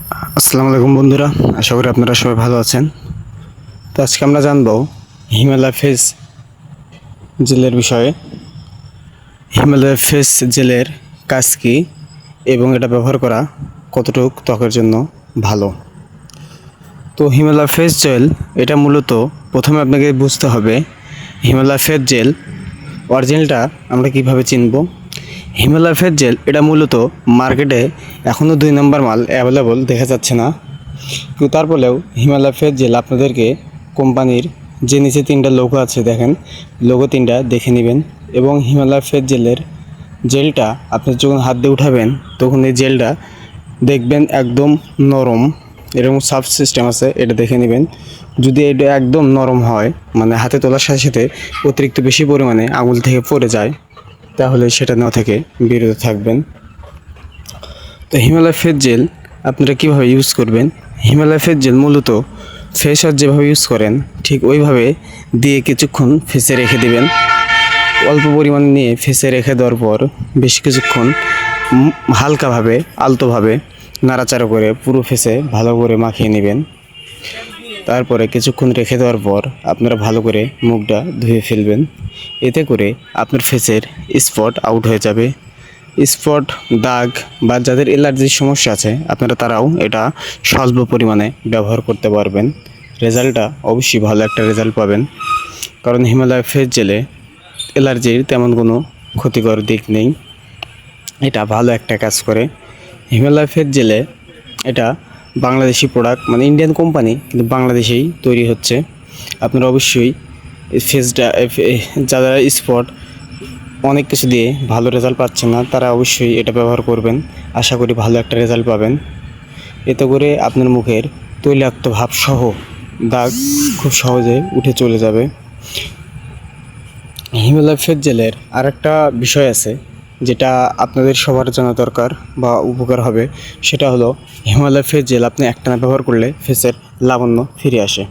আসসালামু আলাইকুম বন্ধুরা, আশা করি আপনারা সবাই ভালো আছেন। তো আজকে আমরা জানবো হিমালয় ফেস জেলের বিষয়ে। হিমালয় ফেস জেলের কাজ কী এবং এটা ব্যবহার করা কতটুকু ত্বকের জন্য ভালো। তো হিমালয় ফেস জেল এটা মূলত প্রথমে আপনাকে বুঝতে হবে হিমালয় ফেস জেল অরিজিনালটা আমরা কিভাবে চিনব। হিমালয় ফেস জেল এটা মূলত মার্কেটে এখনও 2 নম্বর মাল অ্যাভেলেবল দেখা যাচ্ছে না, কিন্তু তারপরেও হিমালয় ফেস জেল আপনাদেরকে কোম্পানির যে নিচে 3টা লোগো আছে দেখেন, লোগো 3টা দেখে নেবেন। এবং হিমালয় ফেস জেলের জেলটা আপনি যখন হাত দিয়ে উঠাবেন তখন এই জেলটা দেখবেন একদম নরম, এরকম সাব সিস্টেম আছে, এটা দেখে নেবেন। যদি এটা একদম নরম হয়, মানে হাতে তোলার সাথে সাথে অতিরিক্ত বেশি পরিমাণে আঙুল থেকে পড়ে যায়, তাহলে সেটা নেওয়া থেকে বিরত থাকবেন। তো হিমালয় ফেস জেল আপনারা কীভাবে ইউজ করবেন। হিমালয় ফেস জেল মূলত ফেস ওয়াশ যেভাবে ইউজ করেন ঠিক ওইভাবে দিয়ে কিছুক্ষণ ফেসে রেখে দিবেন। অল্প পরিমাণে নিয়ে ফেসে রেখে দেওয়ার পর বেশ কিছুক্ষণ হালকাভাবে আলতোভাবে নাড়াচাড়া করে পুরো ফেসে ভালো করে মাখিয়ে নেবেন। তারপরে কিছুক্ষণ রেখে দেওয়ার পর আপনারা ভালো করে মুখটা ধুয়ে ফেলবেন। এতে করে আপনার ফেসের স্পট আউট হয়ে যাবে। স্পট, দাগ বা যাদের অ্যালার্জির সমস্যা আছে আপনারা তারাও এটা স্বল্প পরিমাণে ব্যবহার করতে পারবেন। রেজাল্টটা অবশ্যই ভালো একটা রেজাল্ট পাবেন, কারণ হিমালয় ফেস জেলে অ্যালার্জির তেমন কোনো ক্ষতিকর দিক নেই, এটা ভালো একটা কাজ করে। হিমালয় ফেস জেলে এটা বাংলাদেশি প্রোডাক্ট, মানে ইন্ডিয়ান কোম্পানি কিন্তু বাংলাদেশেই তৈরি হচ্ছে। আপনারা অবশ্যই ফেসটা যারা স্পট অনেক কিছু দিয়ে ভালো রেজাল্ট পাচ্ছেন না তারা অবশ্যই এটা ব্যবহার করবেন, আশা করি ভালো একটা রেজাল্ট পাবেন। এতে করে আপনার মুখের তৈলাক্ত ভাবসহ দাগ খুব সহজে উঠে চলে যাবে। হিমালয় ফেস জেলের আরেকটা বিষয় আছে যেটা আপনাদের সবার জানা দরকার বা উপকার হবে, সেটা হলো হিমালয় ফেস জেল আপনি একটানা ব্যবহার করলে ফেসের লাবণ্য ফিরে আসে।